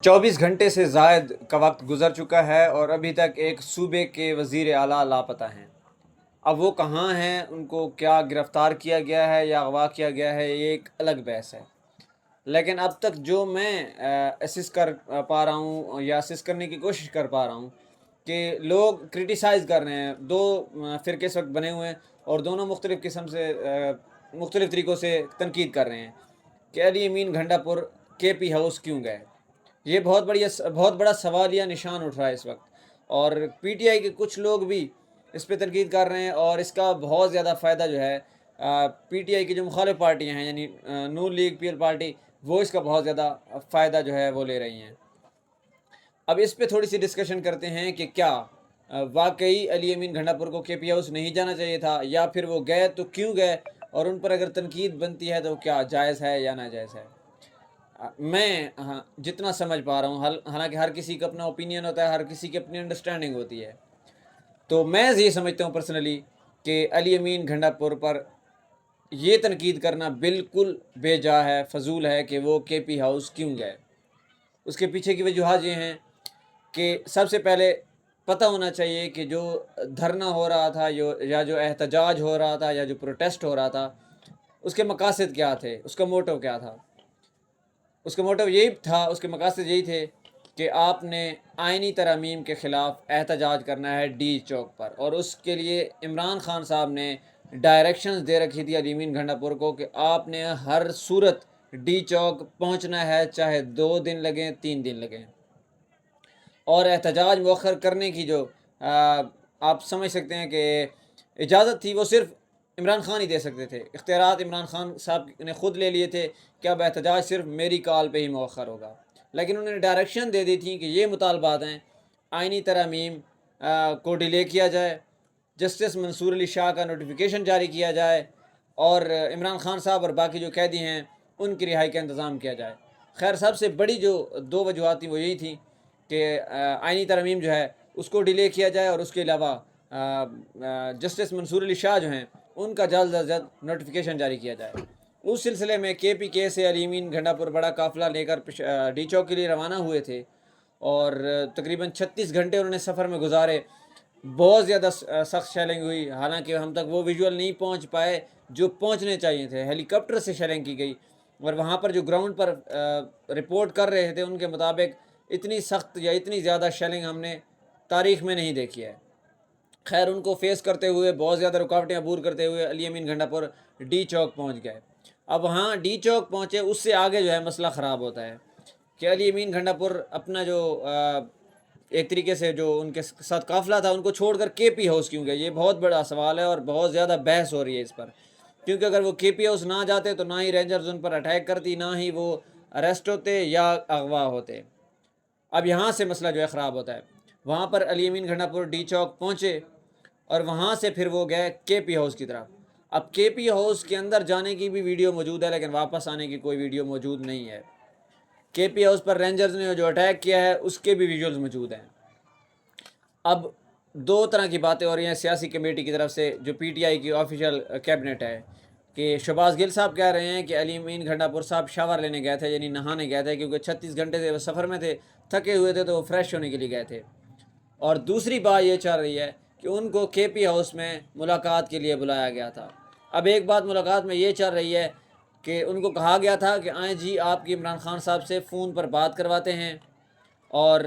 24 घंटे से ज़ायद का वक्त गुजर चुका है और अभी तक एक सूबे के वज़ीर आला लापता हैं। अब वो कहाँ हैं, उनको क्या गिरफ़्तार किया गया है या अगवा किया गया है, ये एक अलग बहस है। लेकिन अब तक जो मैं असिस्ट कर पा रहा हूँ या असिस्ट करने की कोशिश कर पा रहा हूँ कि लोग क्रिटिसाइज़ कर रहे हैं। दो फ़िरके इस वक्त बने हुए हैं और दोनों मुख्तलिफ़ किस्म से मुख्तलिफ़ तरीक़ों से तनकीद कर रहे हैं कि अली अमीन घंडापुर केपी हाउस क्यों गए। ये बहुत बड़ा सवालिया निशान उठ रहा है इस वक्त, और पीटीआई के कुछ लोग भी इस पे तनकीद कर रहे हैं और इसका बहुत ज़्यादा फ़ायदा जो है पीटीआई की जो मुखालिफ पार्टियां हैं यानी नून लीग पीएल पार्टी, वो इसका बहुत ज़्यादा फ़ायदा जो है वो ले रही हैं। अब इस पे थोड़ी सी डिस्कशन करते हैं कि क्या वाकई अली अमीन घंडापुर को केपी हाउस नहीं जाना चाहिए था, या फिर वो गए तो क्यों गए, और उन पर अगर तनकीद बनती है तो क्या जायज़ है या नाजायज़ है। मैं जितना समझ पा रहा हूँ, हालांकि हर किसी का अपना ओपिनियन होता है, हर किसी की अपनी अंडरस्टैंडिंग होती है, तो मैं ये समझता हूँ पर्सनली कि अली अमीन घंडापुर पर ये तनकीद करना बिल्कुल बेजा है, फजूल है कि वो केपी हाउस क्यों गए। उसके पीछे की वजूहत ये हैं कि सबसे पहले पता होना चाहिए कि जो धरना हो रहा था या जो एहतजाज हो रहा था या जो प्रोटेस्ट हो रहा था, उसके मकासद क्या थे, उसका मोटिव क्या था। उसका मोटिव यही था, उसके मकासद यही थे कि आपने आइनी तरमीम के ख़िलाफ़ एहतजाज करना है डी चौक पर, और उसके लिए इमरान खान साहब ने डायरेक्शंस दे रखी थी अली अमीन घंडापुर को कि आपने हर सूरत डी चौक पहुंचना है, चाहे 2 दिन लगें 3 दिन लगें। और एहतजाज मौखर करने की जो आप समझ सकते हैं कि इजाज़त थी, वो सिर्फ़ इमरान खान ही दे सकते थे। इख्तियारात इमरान खान साहब ने ख़ुद ले लिए थे कि अब एहतजाज सिर्फ मेरी कॉल पे ही मौखर होगा, लेकिन उन्होंने डायरेक्शन दे दी थी कि ये मुतालबात हैं, आइनी तरमीम को डिले किया जाए, जस्टिस मंसूर अली शाह का नोटिफिकेशन जारी किया जाए, और इमरान खान साहब और बाकी जो कैदी हैं उनकी रिहाई का इंतज़ाम किया जाए। खैर, सबसे बड़ी जो 2 वजूहत थी वो यही थी कि आइनी तरमीम जो है उसको डिले किया जाए, और उसके अलावा जस्टिस मंसूर अली शाह जो हैं उनका जल्द अज जल्द नोटिफिकेशन जारी किया जाए। उस सिलसिले में के से अली अमीन घंडापुर बड़ा काफ़िला लेकर डी चौक के लिए रवाना हुए थे, और तकरीबन 36 घंटे उन्होंने सफ़र में गुजारे। बहुत ज़्यादा सख्त शेलिंग हुई, हालांकि हम तक वो विजुअल नहीं पहुंच पाए जो पहुंचने चाहिए थे। हेलीकॉप्टर से शेलिंग की गई, और वहाँ पर जो ग्राउंड पर रिपोर्ट कर रहे थे उनके मुताबिक इतनी सख्त या इतनी ज़्यादा शेलिंग हमने तारीख़ में नहीं देखी है। खैर, उनको फेस करते हुए, बहुत ज़्यादा रुकावटें अबूर करते हुए अली अमीन घंडापुर डी चौक पहुँच गए। अब वहाँ डी चौक पहुँचे, उससे आगे जो है मसला ख़राब होता है कि अली अमीन घंडापुर अपना जो एक तरीके से जो उनके साथ काफ़िला था उनको छोड़कर केपी हाउस क्यों गए, ये बहुत बड़ा सवाल है और बहुत ज़्यादा बहस हो रही है इस पर। क्योंकि अगर वो केपी हाउस ना जाते तो ना ही रेंजर्स उन पर अटैक करती, ना ही वो अरेस्ट होते या अगवा होते। अब यहाँ से मसला जो है ख़राब होता है। वहाँ पर अली अमीन घंडापुर डी चौक पहुँचे और वहाँ से फिर वो गए केपी हाउस की तरफ। अब केपी हाउस के अंदर जाने की भी वीडियो मौजूद है, लेकिन वापस आने की कोई वीडियो मौजूद नहीं है। केपी हाउस पर रेंजर्स ने जो अटैक किया है उसके भी विजुअल्स मौजूद हैं। अब 2 तरह की बातें हो रही हैं सियासी कमेटी की तरफ से, जो पीटीआई की ऑफिशियल कैबिनेट है, कि शहबाज गिल साहब कह रहे हैं कि अली अमीन घंडापुर साहब शावर लेने गए थे, यानी नहाने गए थे, क्योंकि 36 घंटे से वो सफ़र में थे, थके हुए थे, तो वो फ्रेश होने के लिए गए थे। और दूसरी बात ये चल रही है कि उनको केपी हाउस में मुलाकात के लिए बुलाया गया था। अब एक बात मुलाकात में ये चल रही है कि उनको कहा गया था कि आएँ जी, आपकी इमरान खान साहब से फ़ोन पर बात करवाते हैं, और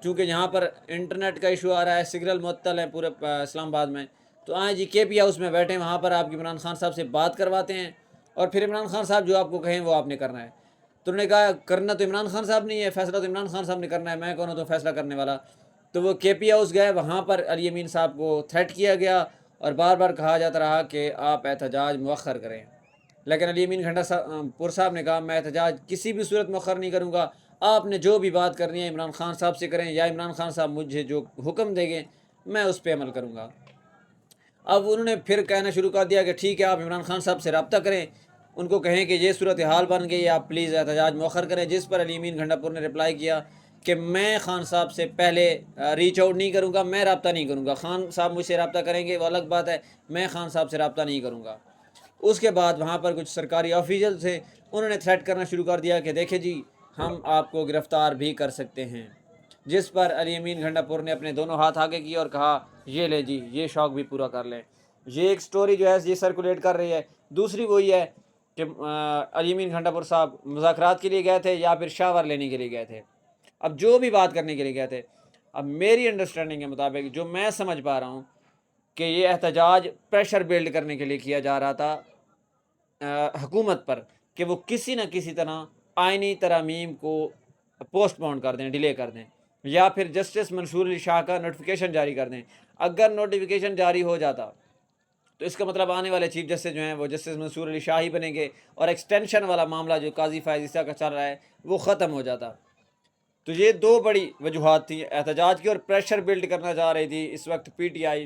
चूँकि यहाँ पर इंटरनेट का इशू आ रहा है, सिग्नल मुअत्तल है पूरे इस्लामाबाद में, तो आएँ जी केपी हाउस में बैठें, वहाँ पर आपकी इमरान खान साहब से बात करवाते हैं, और फिर इमरान खान साहब जो आपको कहें वो आपने करना है। तो उन्होंने कहा, करना तो इमरान खान साहब नहीं है, फ़ैसला तो इमरान खान साहब ने करना है, मैं कौन हूँ तो फ़ैसला करने वाला। तो वो केपी हाउस गए, वहाँ पर अली अमीन साहब को थ्रेट किया गया और बार बार कहा जाता रहा कि आप एहतजाज मौखर करें, लेकिन अली अमीन घंडापुर साहब ने कहा, मैं एहतजाज किसी भी सूरत मौखर नहीं करूँगा, आपने जो भी बात करनी है इमरान खान साहब से करें, या इमरान खान साहब मुझे जो हुक्म देंगे मैं उस पर अमल करूँगा। अब उन्होंने फिर कहना शुरू कर दिया कि ठीक है, आप इमरान खान साहब से रब्ता करें, उनको कहें कि ये सूरत हाल बन गई, आप प्लीज़ एहतजाज मौखर करें। जिस पर अली अमीन घंडापुर ने रिप्लाई किया कि मैं खान साहब से पहले रीच आउट नहीं करूँगा, मैं रब्ता नहीं करूँगा, खान साहब मुझसे रब्ता करेंगे वो अलग बात है, मैं खान साहब से रब्ता नहीं करूँगा। उसके बाद वहाँ पर कुछ सरकारी ऑफिशियल थे, उन्होंने थ्रेट करना शुरू कर दिया कि देखे जी, ہم آپ کو گرفتار بھی کر سکتے ہیں، جس پر علی امین گھنٹا پور نے اپنے دونوں ہاتھ آگے کیے اور کہا یہ لے جی، یہ شوق بھی پورا کر لیں۔ یہ ایک سٹوری جو ہے یہ سرکولیٹ کر رہی ہے۔ دوسری وہی ہے کہ علی امین گھنٹا پور صاحب مذاکرات کے لیے گئے تھے یا پھر شاور لینے کے لیے گئے تھے، اب جو بھی بات کرنے کے لیے گئے تھے، اب میری انڈرسٹینڈنگ کے مطابق جو میں سمجھ پا رہا ہوں کہ یہ احتجاج پریشر بلڈ کرنے کے لیے کیا جا رہا تھا حکومت پر، کہ وہ کسی نہ کسی طرح آئینی ترامیم کو پوسٹ پون کر دیں، ڈیلے کر دیں، یا پھر جسٹس منصور علی شاہ کا نوٹیفیکیشن جاری کر دیں۔ اگر نوٹیفیکیشن جاری ہو جاتا تو اس کا مطلب آنے والے چیف جسٹس جو ہیں وہ جسٹس منصور علی شاہ ہی بنیں گے، اور ایکسٹینشن والا معاملہ جو قاضی فائز عیسیٰ کا چل رہا ہے وہ ختم ہو جاتا۔ تو یہ دو بڑی وجوہات تھیں احتجاج کی، اور پریشر بلڈ کرنا چاہ رہی تھی اس وقت پی ٹی آئی،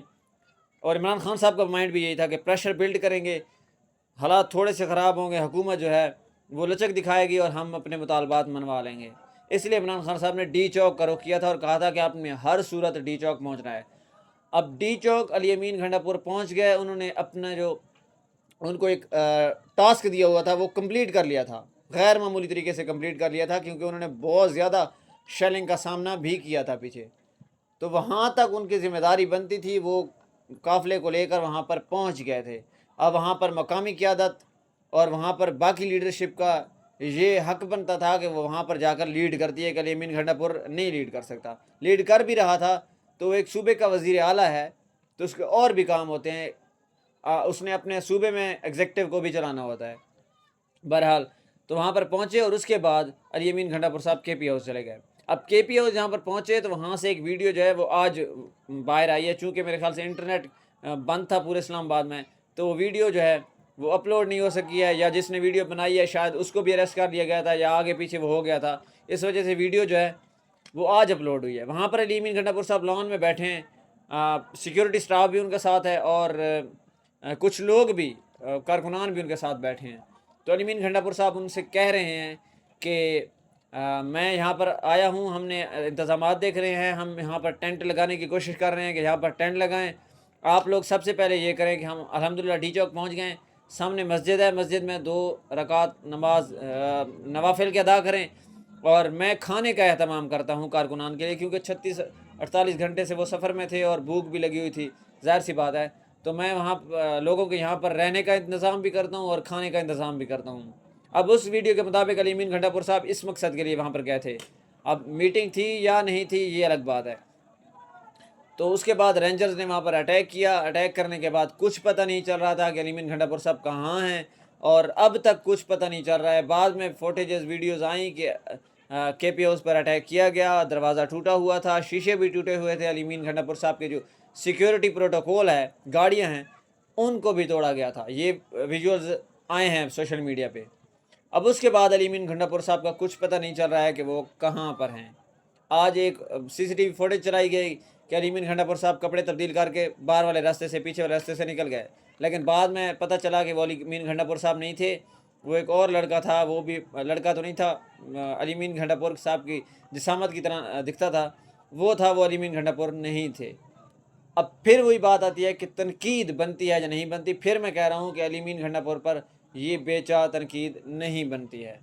اور عمران خان صاحب کا مائنڈ بھی یہی تھا کہ پریشر بلڈ کریں گے، حالات تھوڑے سے خراب ہوں گے، حکومت جو ہے وہ لچک دکھائے گی اور ہم اپنے مطالبات منوا لیں گے۔ اس لیے عمران خان صاحب نے ڈی چوک کا رخ کیا تھا اور کہا تھا کہ آپ نے ہر صورت ڈی چوک پہنچنا ہے۔ اب ڈی چوک علی امین گھنٹا پور پہنچ گئے، انہوں نے اپنا جو ان کو ایک ٹاسک دیا ہوا تھا وہ کمپلیٹ کر لیا تھا، غیر معمولی طریقے سے کمپلیٹ کر لیا تھا، کیونکہ انہوں نے بہت زیادہ شیلنگ کا سامنا بھی کیا تھا پیچھے، تو وہاں تک ان کی ذمہ داری بنتی تھی، وہ قافلے کو لے کر وہاں پر پہنچ گئے تھے۔ اب وہاں پر مقامی قیادت اور وہاں پر باقی لیڈرشپ کا یہ حق بنتا تھا کہ وہ وہاں پر جا کر لیڈ کرتی ہے، کہ علی امین گھنٹا پور نہیں لیڈ کر سکتا، لیڈ کر بھی رہا تھا تو ایک صوبے کا وزیر اعلیٰ ہے تو اس کے اور بھی کام ہوتے ہیں، اس نے اپنے صوبے میں ایگزیکٹو کو بھی چلانا ہوتا ہے۔ بہرحال تو وہاں پر پہنچے اور اس کے بعد علی امین گھنٹا پور صاحب کے پی ہاؤس چلے گئے۔ اب کے پی ہاؤس جہاں پر پہنچے تو وہاں سے ایک ویڈیو جو ہے وہ آج باہر آئی ہے، چونکہ میرے خیال سے انٹرنیٹ بند تھا پورے اسلام آباد میں، تو وہ ویڈیو جو ہے وہ اپلوڈ نہیں ہو سکی ہے، یا جس نے ویڈیو بنائی ہے شاید اس کو بھی اریسٹ کر لیا گیا تھا یا آگے پیچھے وہ ہو گیا تھا، اس وجہ سے ویڈیو جو ہے وہ آج اپلوڈ ہوئی ہے۔ وہاں پر علی امین گھنٹا پور صاحب لان میں بیٹھے ہیں، سیکیورٹی سٹاف بھی ان کے ساتھ ہے اور کچھ لوگ بھی کارکنان بھی ان کے ساتھ بیٹھے ہیں۔ تو علی امین گھنٹا پور صاحب ان سے کہہ رہے ہیں کہ میں یہاں پر آیا ہوں، ہم نے انتظامات دیکھ رہے ہیں، ہم یہاں پر ٹینٹ لگانے کی کوشش کر رہے ہیں کہ یہاں پر ٹینٹ لگائیں، آپ لوگ سب سے پہلے یہ کریں کہ ہم الحمدللہ ڈی چوک پہنچ گئے، سامنے مسجد ہے، مسجد میں 2 رکعت نماز نوافل کے ادا کریں، اور میں کھانے کا اہتمام کرتا ہوں کارکنان کے لیے، کیونکہ 36-48 گھنٹے سے وہ سفر میں تھے اور بھوک بھی لگی ہوئی تھی، ظاہر سی بات ہے، تو میں وہاں لوگوں کے یہاں پر رہنے کا انتظام بھی کرتا ہوں اور کھانے کا انتظام بھی کرتا ہوں۔ اب اس ویڈیو کے مطابق علی امین گھنٹا پور صاحب اس مقصد کے لیے وہاں پر گئے تھے، اب میٹنگ تھی یا نہیں تھی یہ الگ بات ہے۔ تو اس کے بعد رینجرز نے وہاں پر اٹیک کیا، اٹیک کرنے کے بعد کچھ پتہ نہیں چل رہا تھا کہ علی امین گھنٹا پور صاحب کہاں ہیں، اور اب تک کچھ پتہ نہیں چل رہا ہے۔ بعد میں فوٹیجز ویڈیوز آئیں کہ کے پی ہاؤس پر اٹیک کیا گیا، دروازہ ٹوٹا ہوا تھا، شیشے بھی ٹوٹے ہوئے تھے، علی امین گھنٹا پور صاحب کے جو سیکیورٹی پروٹوکول ہے، گاڑیاں ہیں، ان کو بھی توڑا گیا تھا۔ یہ ویژولز آئے ہیں سوشل میڈیا پہ۔ اب اس کے بعد علی امین گھنٹا پور صاحب کا کچھ پتہ نہیں چل رہا ہے کہ وہ کہاں پر ہیں۔ آج ایک سی سی ٹی وی فوٹیج چلائی گئی کہ علی امین گھنٹا پور صاحب کپڑے تبدیل کر کے باہر والے راستے سے، پیچھے والے راستے سے نکل گئے، لیکن بعد میں پتہ چلا کہ وہ علی امین گھنٹا پور صاحب نہیں تھے، وہ ایک اور لڑکا تھا، وہ بھی لڑکا تو نہیں تھا، علی امین گھنٹا پور صاحب کی جسامت کی طرح دکھتا تھا، وہ تھا، وہ علی امین گھنٹا پور نہیں تھے۔ اب پھر وہی بات آتی ہے کہ تنقید بنتی ہے یا نہیں بنتی۔ پھر میں کہہ رہا ہوں کہ علی امین گھنٹا پور پر یہ بے چا تنقید نہیں بنتی ہے۔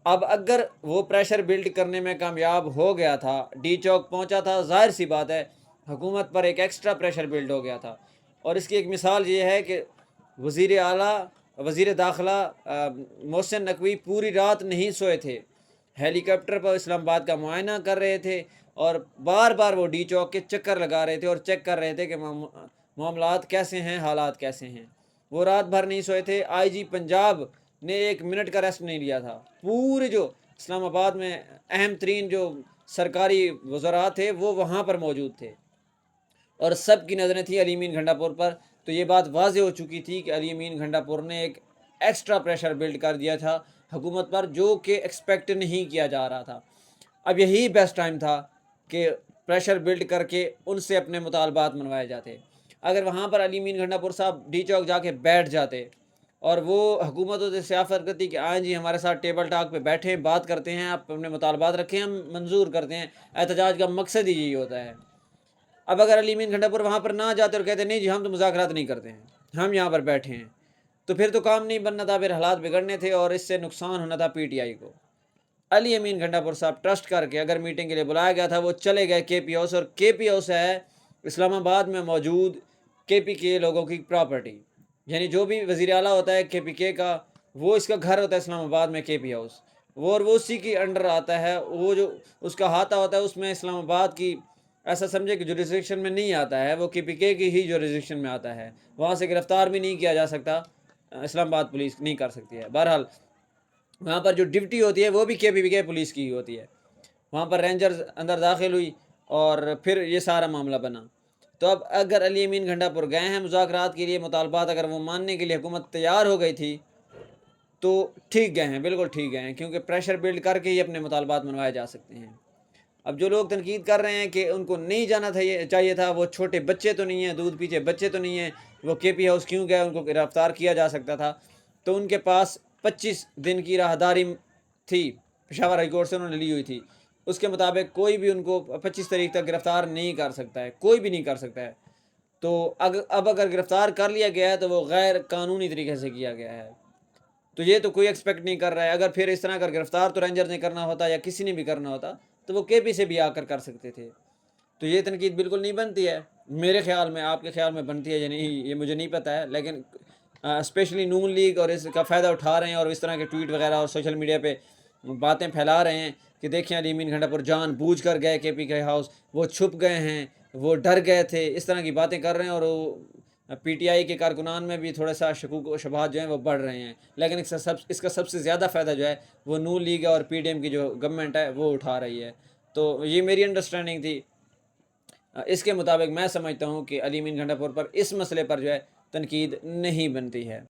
اب اگر وہ پریشر بلڈ کرنے میں کامیاب ہو گیا تھا، ڈی چوک پہنچا تھا، ظاہر سی بات ہے حکومت پر ایک ایکسٹرا پریشر بلڈ ہو گیا تھا، اور اس کی ایک مثال یہ ہے کہ وزیر اعلیٰ وزیر داخلہ محسن نقوی پوری رات نہیں سوئے تھے، ہیلی کاپٹر پر اسلام آباد کا معائنہ کر رہے تھے، اور بار بار وہ ڈی چوک کے چکر لگا رہے تھے اور چیک کر رہے تھے کہ معاملات کیسے ہیں، حالات کیسے ہیں۔ وہ رات بھر نہیں سوئے تھے۔ آئی جی پنجاب نے 1 منٹ کا ریسٹ نہیں لیا تھا، پورے جو اسلام آباد میں اہم ترین جو سرکاری وزراء تھے وہ وہاں پر موجود تھے، اور سب کی نظریں تھیں علی امین گھنٹا پور پر۔ تو یہ بات واضح ہو چکی تھی کہ علی امین گھنٹا پور نے ایک ایکسٹرا پریشر بلڈ کر دیا تھا حکومت پر، جو کہ ایکسپیکٹ نہیں کیا جا رہا تھا۔ اب یہی بیسٹ ٹائم تھا کہ پریشر بلڈ کر کے ان سے اپنے مطالبات منوائے جاتے۔ اگر وہاں پر علی امین گھنٹا پور صاحب ڈی چوک جا کے بیٹھ جاتے اور وہ حکومتوں سے سیاست کرتی کہ آئیں جی ہمارے ساتھ ٹیبل ٹاک پہ بیٹھیں، بات کرتے ہیں، آپ اپنے مطالبات رکھیں، ہم منظور کرتے ہیں، احتجاج کا مقصد ہی یہی ہوتا ہے۔ اب اگر علی امین گھنٹا پور وہاں پر نہ جاتے اور کہتے نہیں جی ہم تو مذاکرات نہیں کرتے ہیں، ہم یہاں پر بیٹھے ہیں، تو پھر تو کام نہیں بننا تھا، پھر حالات بگڑنے تھے اور اس سے نقصان ہونا تھا پی ٹی آئی کو۔ अली अमीन घंटापुर साहब ट्रस्ट करके अगर मीटिंग के लिए बुलाया गया था, वो चले गए के पी हाउस, और के पी हाउस है इस्लामाबाद में मौजूद के पी के लोगों की प्रॉपर्टी। यानी जो भी वज़ीर आला होता है के पी के का, वो इसका घर होता है इस्लामाबाद में के पी हाउस, और वो उसी की अंडर आता है। वो जो उसका हाथा होता है उसमें इस्लामाबाद की, ऐसा समझे कि जुरिस्डिक्शन में नहीं आता है, वो के पी के की ही जुरिस्डिक्शन में आता है। वहाँ से गिरफ़्तार भी नहीं किया जा सकता, इस्लामाबाद पुलिस नहीं कर सकती है। बहरहाल वहाँ पर जो ड्यूटी होती है वो भी के पी के पुलिस की ही होती है। वहाँ पर रेंजर्स अंदर दाखिल हुई और फिर ये सारा मामला बना। तो अब अगर अली अमीन घंटापुर गए हैं मुज़ाकरात के लिए, मुतालबात अगर वो मानने के लिए हुकूमत तैयार हो गई थी, तो ठीक गए हैं, बिल्कुल ठीक गए हैं, क्योंकि प्रेशर बिल्ड करके ही अपने मुतालबात मनवाए जा सकते हैं। अब जो लोग तनकीद कर रहे हैं कि उनको नहीं जाना था, ये चाहिए था, वो छोटे बच्चे तो नहीं हैं, दूध पीछे बच्चे तो नहीं हैं, वो के पी हाउस क्यों गए, उनको गिरफ़्तार किया जा सकता था। तो उनके पास 25 दिन की राहदारी थी, पेशावर हाई कोर्ट से उन्होंने ली हुई थी। उसके मुताबिक कोई भी उनको 25 तारीख तक गिरफ़्तार नहीं कर सकता है, कोई भी नहीं कर सकता है। तो अब अगर गिरफ़्तार कर लिया गया है तो वो गैर कानूनी तरीके से किया गया है। तो ये तो कोई एक्सपेक्ट नहीं कर रहा है। अगर फिर इस तरह अगर गिरफ़्तार तो रेंजर ने करना होता या किसी ने भी करना होता, तो वो के पी से भी आकर कर सकते थे। तो ये तनकीद बिल्कुल नहीं बनती है मेरे ख्याल में। आपके ख्याल में बनती है या नहीं, ये मुझे नहीं पता है, लेकिन स्पेशली नून लीग और इसका फ़ायदा उठा रहे हैं और इस तरह के ट्वीट वगैरह और सोशल मीडिया पे बातें फैला रहे हैं कि देखिए अली अमीन घंटापुर जानबूझ कर गए के पी के हाउस, वो छुप गए हैं, वो डर गए थे, इस तरह की बातें कर रहे हैं। और वो पी टी आई के कारकुनान में भी थोड़ा सा शकूक व शुबहात जो हैं वो बढ़ रहे हैं। लेकिन इसका सबसे ज़्यादा फ़ायदा जो है वो नून लीग और पी डी एम की जो गवर्नमेंट है वो उठा रही है। तो ये मेरी अंडरस्टैंडिंग थी। इसके मुताबिक मैं समझता हूँ कि अली अमीन घंटापुर पर इस मसले पर जो है तनकीद नहीं बनती है।